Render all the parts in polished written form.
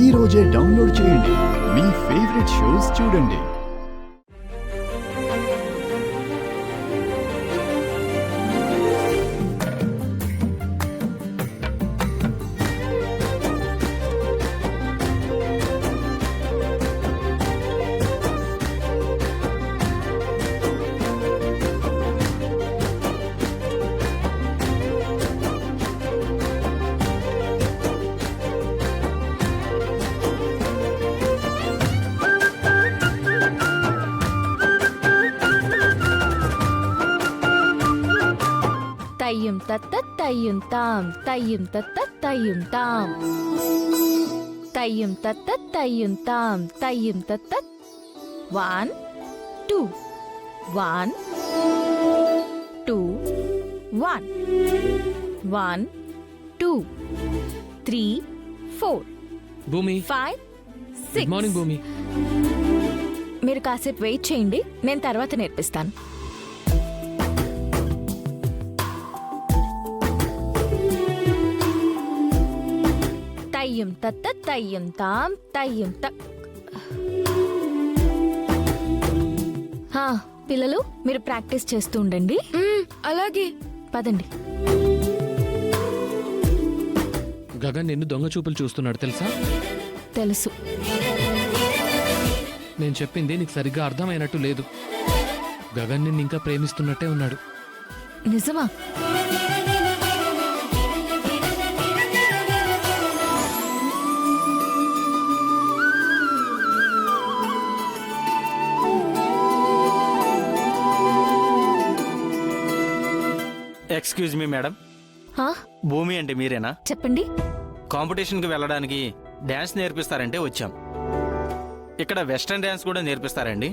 ఈ రోజే డౌన్లోడ్ చేయండి. మీ ఫేవరెట్ షోస్ చూడండి. తయ్యం తత్త తయ్యం తాం తయ్యం తత్త తయ్యం తాం తయ్యం తత్త తయ్యం తాం తయ్యం తత్త 1 2 1 2 1 1 2 3 4 భూమి 5 6 గుడ్ మార్నింగ్ భూమి. మీరు కాసేపు వెయిట్ చేయండి, నేను తర్వాత నేర్పిస్తాను. తయ్యం తత్త తయ్యం తాం తయ్యం పిల్లలు మీరు ప్రాక్టీస్ చేస్తూ ఉండండి. అలాగే. పదండి. గగన్ నిన్ను దొంగ చూపులు చూస్తున్నాడు తెలుసా? తెలుసు. నేను చెప్పింది నీకు సరిగ్గా అర్థమైనట్టు లేదు. గగన్ నిన్ను ఇంకా ప్రేమిస్తున్నట్టే ఉన్నాడు. నిజమా? ఎక్స్క్యూజ్ మీ మేడం, హా? భూమి అంటే మీరేనా? చెప్పండి. కాంపిటీషన్కి వెళ్ళడానికి డ్యాన్స్ నేర్పిస్తారంటే వచ్చాం. ఇక్కడ వెస్ట్రన్ డ్యాన్స్ కూడా నేర్పిస్తారండి?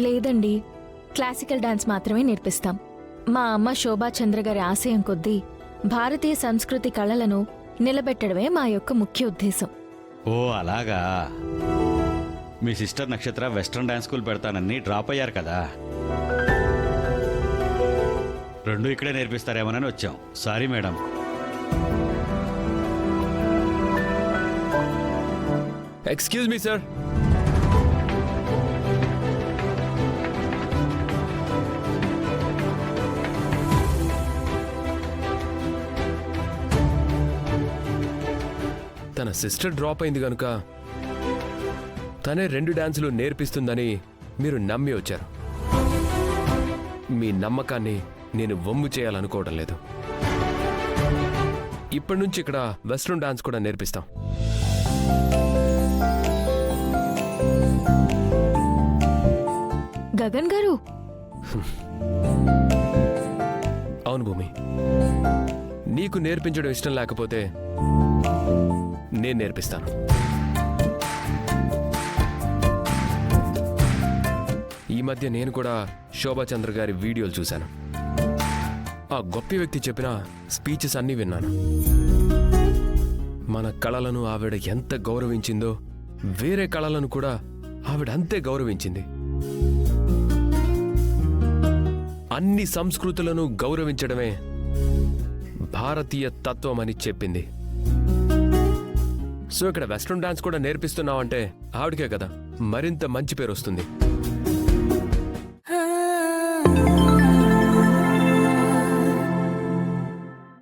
లేదండి, క్లాసికల్ డాన్స్ మాత్రమే నేర్పిస్తాం. మా అమ్మ శోభా చంద్ర గారి ఆశయం కొద్దీ భారతీయ సంస్కృతి కళలను నిలబెట్టడమే మా యొక్క ముఖ్య ఉద్దేశం. ఓ అలాగా. మీ సిస్టర్ నక్షత్ర వెస్ట్రన్ డాన్స్ స్కూల్ పెడతానని డ్రాప్ అయ్యారు కదా, రెండు ఇక్కడే నేర్పిస్తారేమోనని వచ్చాం. Sorry madam. Excuse me sir. తన సిస్టర్ డ్రాప్ అయింది కనుక తనే 2 డాన్సులు నేర్పిస్తుందని మీరు నమ్మి వచ్చారు. మీ నమ్మకాన్ని నేను వమ్ము చేయాలనుకోవడం లేదు. ఇప్పటి నుంచి ఇక్కడ వెస్ట్రన్ డాన్స్ కూడా నేర్పిస్తాం. గగన్ గారు. అవును భూమి, నీకు నేర్పించడం ఇష్టం లేకపోతే నేను నేర్పిస్తాను. ఈ మధ్య నేను కూడా శోభాచంద్ర గారి వీడియోలు చూశాను. ఆ గొప్ప వ్యక్తి చెప్పిన స్పీచెస్ అన్నీ విన్నాను. మన కళలను ఆవిడ ఎంత గౌరవించిందో వేరే కళలను కూడా ఆవిడ అంతే గౌరవించింది. అన్ని సంస్కృతులను గౌరవించడమే భారతీయ తత్వం అని చెప్పింది. సో ఇక్కడ వెస్ట్రన్ డాన్స్ కూడా నేర్పిస్తున్నావంటే ఆవిడకే కదా మరింత మంచి పేరు వస్తుంది.